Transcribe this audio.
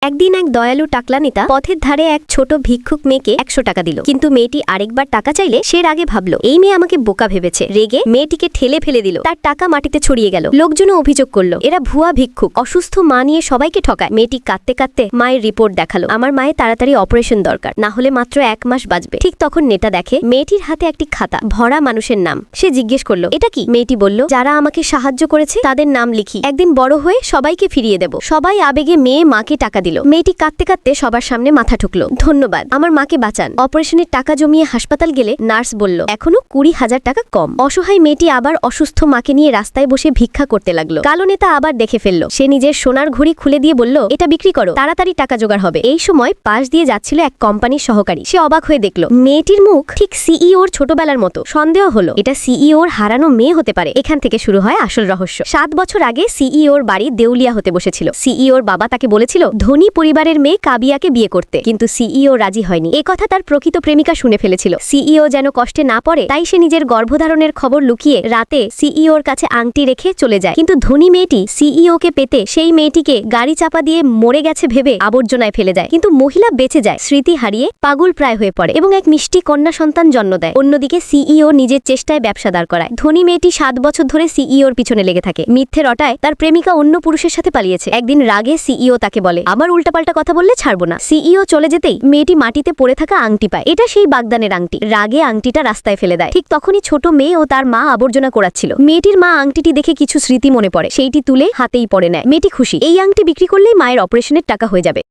একদিন এক দয়ালু টাকলা নেতা পথের ধারে এক ছোট ভিক্ষুক মেয়েকে 100 টাকা দিল, কিন্তু মেয়েটি আরেকবার টাকা চাইলে সে রাগে ভাবল এই মেয়ে আমাকে বোকা ভেবেছে। রেগে মেয়েটিকে ঠেলে ফেলে দিল, তার টাকা মাটিতে ছড়িয়ে গেল। লোকজনও অভিযোগ করলো এরা ভুয়া ভিক্ষুক, অসুস্থ মা নিয়ে সবাইকে ঠকায়। মেয়েটি কাঁদতে কাঁদতে মায়ের রিপোর্ট দেখালো, আমার মায়ের তাড়াতাড়ি অপারেশন দরকার, না হলে মাত্র 1 মাস বাঁচবে। ঠিক তখন নেতা দেখে মেয়েটির হাতে একটি খাতা, ভরা মানুষের নাম। সে জিজ্ঞেস করলো এটা কি? মেয়েটি বলল যারা আমাকে সাহায্য করেছে তাদের নাম লিখি, একদিন বড় হয়ে সবাইকে ফিরিয়ে দেব। সবাই আবেগে মেয়ে মাকে টাকা দিল। মেয়েটি কাঁদতে কাঁদতে সবার সামনে মাথা ঠুকলো, ধন্যবাদ, আমার মাকে বাঁচান। অপারেশনের টাকা জমিয়ে হাসপাতাল গেলে নার্স বলল এখনো 20,000 টাকা কম। অসহায় মেয়েটি আবার অসুস্থ মাকে নিয়ে রাস্তায় বসে ভিক্ষা করতে লাগলো। কালো নেতা আবার দেখে ফেললো, সে নিজের সোনার ঘড়ি খুলে দিয়ে বলল এটা বিক্রি করো, তাড়াতাড়ি টাকা জোগাড় হবে। এই সময় পাশ দিয়ে যাচ্ছিল এক কোম্পানির সহকারী। সে অবাক হয়ে দেখলো মেয়েটির মুখ ঠিক সিইওর ছোটবেলার মতো। সন্দেহ হলো এটা সিইওর হারানো মেয়ে হতে পারে। এখান থেকে শুরু হয় আসল রহস্য। 7 বছর আগে সিইওর বাড়ি দেউলিয়া হতে বসেছিল। সিইওর বাবা তাকে বলেছিল ধনী পরিবারের মেয়ে কাবিয়াকে বিয়ে করতে, কিন্তু সিইও রাজি হয়নি। এ কথা তার প্রকৃত প্রেমিকা শুনে ফেলেছিল। সিইও যেন কষ্টে না পড়ে তাই সে নিজের গর্ভধারণের খবর লুকিয়ে রাতে সিইওর কাছে আংটি রেখে চলে যায়। কিন্তু ধনী মেয়েটি সিইওকে পেতে সেই মেয়েটিকে গাড়ি চাপা দিয়ে মরে গেছে ভেবে আবর্জনায় ফেলে দেয়। কিন্তু মহিলা বেঁচে যায়, স্মৃতি হারিয়ে পাগল প্রায় হয়ে পড়ে এবং এক মিষ্টি কন্যা সন্তান জন্ম দেয়। অন্যদিকে সিইও নিজের চেষ্টায় ব্যবসা দাঁড় করায়। ধনী মেয়েটি 7 বছর ধরে সিইওর পিছনে লেগে থাকে। মিথ্যে রটায় তার প্রেমিকা অন্য পুরুষের সাথে পালিয়েছে। একদিন রাগে সিইও তাকে বলে আবার উল্টাপাল্টা কথা বললে ছাড়বো না। সিইও চলে যেতেই মেয়েটি মাটিতে পড়ে থাকা আংটি পায়। এটা সেই বাগদানের আংটি। রাগে আংটিটা রাস্তায় ফেলে দেয়। ঠিক তখনই ছোট মেয়ে ও তার মা আবর্জনা কোড়াচ্ছিল। মেয়েটির মা আংটিটি দেখে কিছু স্মৃতি মনে পড়ে, সেইটি তুলে হাতেই পড়ে নেয়। মেয়েটি খুশি, এই আংটি বিক্রি করলেই মায়ের অপারেশনের টাকা হয়ে যাবে।